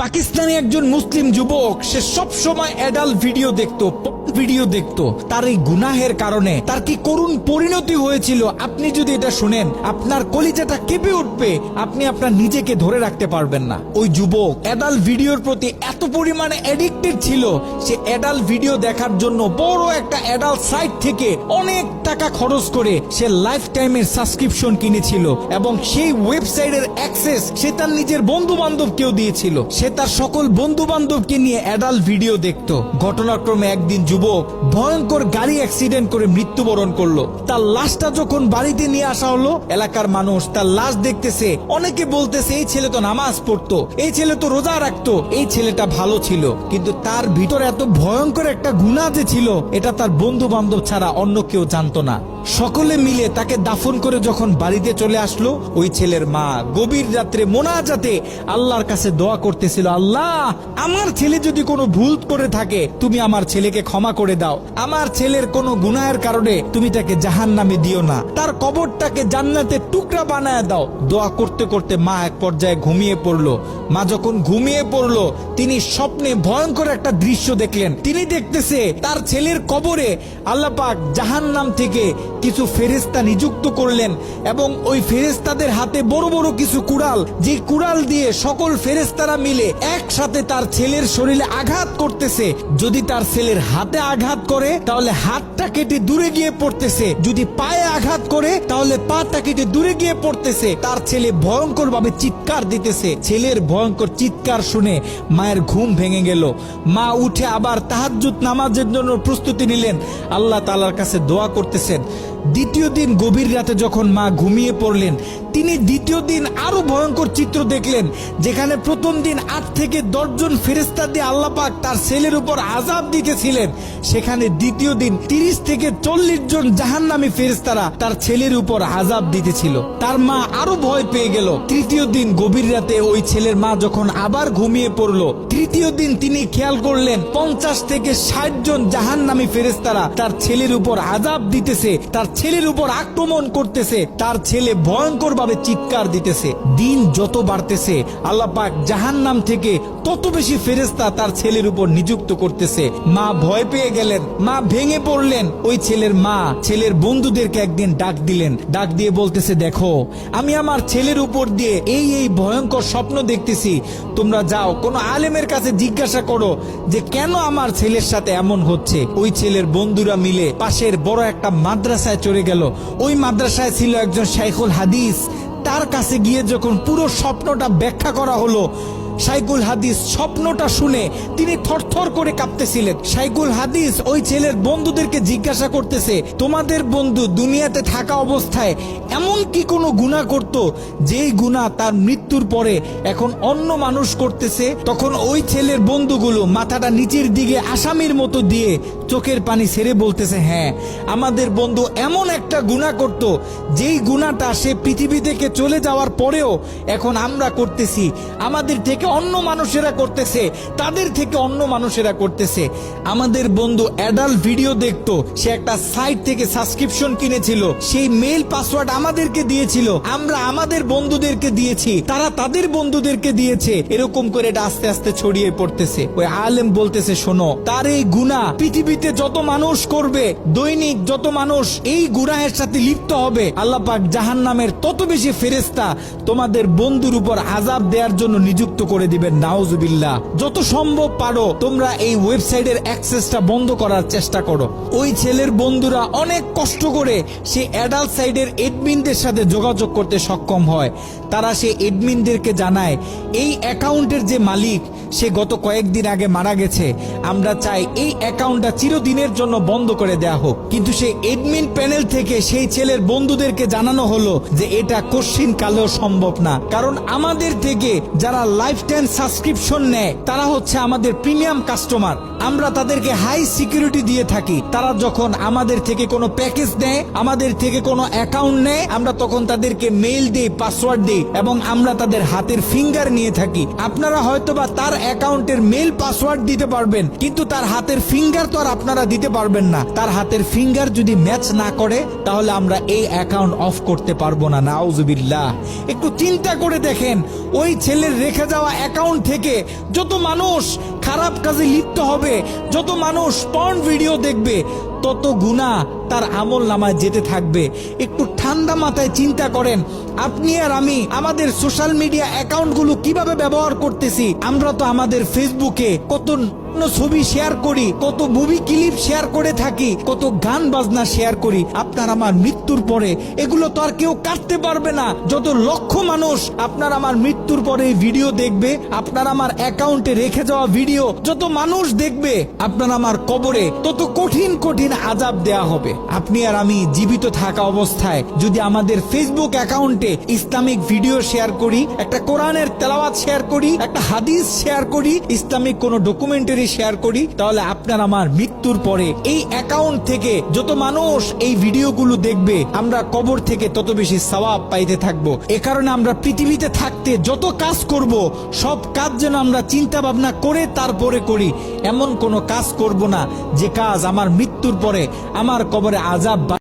পাকিস্তানি একজন মুসলিম যুবক, সে সব সময় অ্যাডাল্ট ভিডিও দেখতো। তার এই গুনাহের কারণে তার কি করুণ পরিণতি হয়েছিল, আপনি যদি এটা শুনেন আপনার কলিজাটা কেঁপে উঠবে, আপনি আপনার নিজেকে ধরে রাখতে পারবেন না। ওই যুবক অ্যাডাল্ট ভিডিওর প্রতি এত পরিমাণে অ্যাডিক্টেড ছিল, সে অ্যাডাল্ট ভিডিও দেখার জন্য বড় একটা অ্যাডাল্ট সাইট থেকে অনেক টাকা খরচ করে সে লাইফ টাইমের সাবস্ক্রিপশন কিনেছিল এবং সেই ওয়েবসাইটের অ্যাক্সেস সে তার নিজের বন্ধু বান্ধবকেও দিয়েছিল। সে তার সকল বন্ধু বান্ধবকে নিয়ে অ্যাডাল্ট ভিডিও দেখতো। ঘটনাক্রমে একদিন যুবক ভয়ঙ্কর গাড়ি অ্যাক্সিডেন্ট করে মৃত্যুবরণ করলো। তার লাশটা যখন বাড়িতে নিয়ে আসা হলো, এলাকার মানুষ তার লাশ দেখতেছে, অনেকে বলতেছে এই ছেলে তো নামাজ পড়তো, এই ছেলে তো রোজা রাখতো, এই ছেলেটা ভালো ছিল। কিন্তু তার ভিতরে এত ভয়ঙ্কর একটা গুনাহ যে ছিল, এটা তার বন্ধু বান্ধব ছাড়া অন্য কেউ জানতো না। সকলে মিলে তাকে দাফন করে যখন বাড়িতে চলে আসলো, ওই ছেলের মা গভীর রাত্রে মোনাজাতে আল্লাহর কাছে দোয়া করতেছিল, আল্লাহ আমার ছেলে যদি কোনো ভুল করে থাকে তুমি আমার ছেলেকে ক্ষমা করে দাও, আমার ছেলের কোনো গুনাহের কারণে তুমি তাকে জাহান্নামে দিও না, তার কবরটাকে জান্নাতের টুকরা বানায় দাও। দোয়া করতে করতে মা এক পর্যায়ে ঘুমিয়ে পড়লো। মা যখন ঘুমিয়ে পড়লো, তিনি স্বপ্নে ভয়ঙ্কর একটা দৃশ্য দেখলেন। তিনি দেখতেছে তার ছেলের কবরে আল্লাহ পাক জাহান্নাম থেকে কিছু ফেরেশতা নিযুক্ত করলেন এবং ওই ফেরেশতাদের হাতে বড় বড় কিছু কুড়াল, যে কুড়াল দিয়ে সকল ফেরেশতারা মিলে একসাথে তার ছেলের শরীরে আঘাত করতেছে। যদি তার ছেলের হাতে আঘাত করে তাহলে হাতটা কেটে দূরে গিয়ে পড়তেছে, যদি পায়ে আঘাত করে তাহলে পাটা কেটে দূরে গিয়ে পড়তেছে। তার ছেলে ভয়ঙ্কর ভাবে চিৎকার দিতেছে। ছেলের ভয়ঙ্কর চিৎকার শুনে মায়ের ঘুম ভেঙে গেল। মা উঠে আবার তাহাজ্জুদ নামাজের জন্য প্রস্তুতি নিলেন, আল্লাহ তাআলার কাছে দোয়া করতেছেন। দ্বিতীয় দিন গভীর রাতে যখন মা ঘুমিয়ে পড়লেন, তিনি দ্বিতীয় দিন আরো ভয়ঙ্কর চিত্র দেখলেন। যেখানে প্রথম দিন 8 থেকে 10 জন ফেরেশতা দিয়ে আল্লাহ পাক তার ছেলের উপর আযাব দিতেছিলেন, সেখানে দ্বিতীয় দিন 30 থেকে 40 জন জাহান্নামী ফেরেশতারা তার ছেলের উপর আযাব দিতেছিল। তার মা আরো ভয় পেয়ে গেল। তৃতীয় দিন গভীর রাতে ওই ছেলের মা যখন আবার ঘুমিয়ে পড়লো, তৃতীয় দিন তিনি খেয়াল করলেন 50 থেকে 60 জন জাহান্নামী ফেরেশতারা তার ছেলের উপর আযাব দিতেছে, তার ছেলের উপর আক্রমণ করতেছে। তার ছেলে ভয়ঙ্কর ভাবে চিৎকার দিতেছে। দিন যত বাড়তেছে আল্লাহ পাক জাহান্নাম থেকে তত বেশি ফেরেশতা তার ছেলের উপর নিযুক্ত করতেছে। মা ভয় পেয়ে গেলেন, মা ভেঙে পড়লেন। ওই ছেলের মা ছেলের বন্ধুদেরকে একদিন ডাক দিলেন, ডাক দিয়ে বলতেছে, দেখো আমি আমার ছেলের উপর দিয়ে এই ভয়ঙ্কর স্বপ্ন দেখতেছি, তোমরা যাও কোন আলেমের কাছে জিজ্ঞাসা করো যে কেন আমার ছেলের সাথে এমন হচ্ছে। ওই ছেলের বন্ধুরা মিলে পাশের বড় একটা মাদ্রাসায় চলে গেল। ওই মাদ্রাসায় ছিল একজন শাইখুল হাদিস। তার কাছে গিয়ে যখন পুরো স্বপ্নটা ব্যাখ্যা করা হলো, শাইখুল হাদিস স্বপ্নটা শুনে তিনি থরথর করে কাঁপতেছিলেন। শাইখুল হাদিস ওই ছেলের বন্ধুদেরকে জিজ্ঞাসা করতেছে, তোমাদের বন্ধু দুনিয়াতে থাকা অবস্থায় এমন কি কোনো গুনাহ করত যেই গুনাহ তার মৃত্যুর পরে এখন অন্য মানুষ করতেছে? তখন ওই ছেলের বন্ধুগুলো মাথাটা নিচের দিকে আসামির মতো দিয়ে চোখের পানি ছেড়ে বলতেছে, হ্যাঁ আমাদের বন্ধু এমন একটা গুনাহ করত যেই গুনাহটা সে পৃথিবী থেকে চলে যাওয়ার পরেও এখন আমরা করতেছি, আমাদের থেকে অন্য মানুষেরা করতেছে, তাদের থেকে অন্য মানুষেরা করতেছে। আমাদের বন্ধু অ্যাডাল্ট ভিডিও দেখতো, সে একটা সাইট থেকে সাবস্ক্রিপশন কিনেছিল, সেই মেইল পাসওয়ার্ড আমাদেরকে দিয়েছিল, আমরা আমাদের বন্ধুদেরকে দিয়েছি, তারা তাদের বন্ধুদেরকে দিয়েছে। এরকম করে এটা আস্তে আস্তে ছড়িয়ে পড়তেছে। ওই আলেম বলতেছে, শোনো, তার এই গুনাহ পৃথিবীতে যত মানুষ করবে, দৈনিক যত মানুষ এই গুনাহের সাথে লিপ্ত হবে, আল্লাহ পাক জাহান্নামের তত বেশি ফেরেশতা তোমাদের বন্ধুর উপর আযাব দেওয়ার জন্য নিযুক্ত করে দিবেন। নাউজুবিল্লাহ। যত সম্ভব পারো তোমরা এই ওয়েবসাইটের অ্যাক্সেসটা বন্ধ করার চেষ্টা করো। ওই ছেলের বন্ধুরা অনেক কষ্ট করে সেই অ্যাডাল্ট সাইটের এডমিনদের সাথে যোগাযোগ করতে সক্ষম হয়। তারা সেই এডমিনদেরকে জানায়, এই অ্যাকাউন্টের যে মালিক সে গত কয়েকদিন আগে মারা গেছে, আমরা চাই এই অ্যাকাউন্টটা চিরদিনের জন্য বন্ধ করে দেয়া হোক। কিন্তু সেই এডমিন প্যানেল থেকে সেই ছেলের বন্ধুদেরকে জানানো হলো যে এটা কঠিন কালেও সম্ভব না, কারণ আমাদের থেকে যারা লাইফ টাইম সাবস্ক্রিপশন নেয় তারা হচ্ছে আমাদের প্রিমিয়াম কাস্টমার, আমরা তাদেরকে হাই সিকিউরিটি দিয়ে থাকি। তারা যখন আমাদের থেকে কোনো প্যাকেজ নেয়, আমাদের থেকে কোনো অ্যাকাউন্ট নেয়, আমরা তখন তাদেরকে মেইল দিই, পাসওয়ার্ড দিই এবং আমরা তাদের হাতের ফিঙ্গার নিয়ে থাকি। আপনারা হয়তোবা তার অ্যাকাউন্টের মেইল পাসওয়ার্ড দিতে পারবেন, কিন্তু তার হাতের ফিঙ্গার তো আর আপনারা দিতে পারবেন না। তার হাতের ফিঙ্গার যদি ম্যাচ না করে তাহলে আমরা এই অ্যাকাউন্ট অফ করতে পারবো না। নাউজুবিল্লাহ। একটু চিন্তা করে দেখেন, ওই ছেলের রেখে যাওয়া দেওয়া অ্যাকাউন্ট থেকে যত মানুষ খারাপ কাজে লিপ্ত হবে, যত মানুষ পর্ন ভিডিও দেখবে, তত গুনাহ তার আমল নামায় যেতে থাকবে। একটু ঠান্ডা মাথায় চিন্তা করেন, আপনি আর আমি আমাদের সোশ্যাল মিডিয়া অ্যাকাউন্টগুলো কিভাবে ব্যবহার করতেছি। আমরা তো আমাদের ফেসবুকে কত ছবি শেয়ার করি, কত মুভি ক্লিপ শেয়ার করে থাকি, কত গান বাজনা শেয়ার করি। আপনার আমার মৃত্যুর পরে এগুলো তো আর কেউ কাটতে পারবে না। যত লক্ষ মানুষ আপনার আমার মৃত্যুর পরে এই ভিডিও দেখবে, আপনার আমার অ্যাকাউন্টে রেখে যাওয়া ভিডিও যত মানুষ দেখবে, আপনার আমার কবরে তত কঠিন কঠিন আযাব দেয়া হবে। আপনি আর আমি জীবিত থাকা অবস্থায় যদি আমাদের ফেসবুক অ্যাকাউন্টে ইসলামিক ভিডিও শেয়ার করি, একটা কোরআনের তেলাওয়াত শেয়ার করি, একটা হাদিস শেয়ার করি, ইসলামিক কোনো ডকুমেন্টারি শেয়ার করি, তাহলে আপনার আমার মৃত্যুর পরে এই অ্যাকাউন্ট থেকে যত মানুষ এই ভিডিওগুলো দেখবে, আমরা কবর থেকে তত বেশি সওয়াব পাইতে থাকবো। এ কারণে আমরা পৃথিবীতে থাকতে যত কাজ করব, সব কাজ যেন আমরা চিন্তা ভাবনা করে তারপরে করি। এমন কোনো কাজ করব না যে কাজ আমার মৃত্যুর পরে আমার কবরে আযাব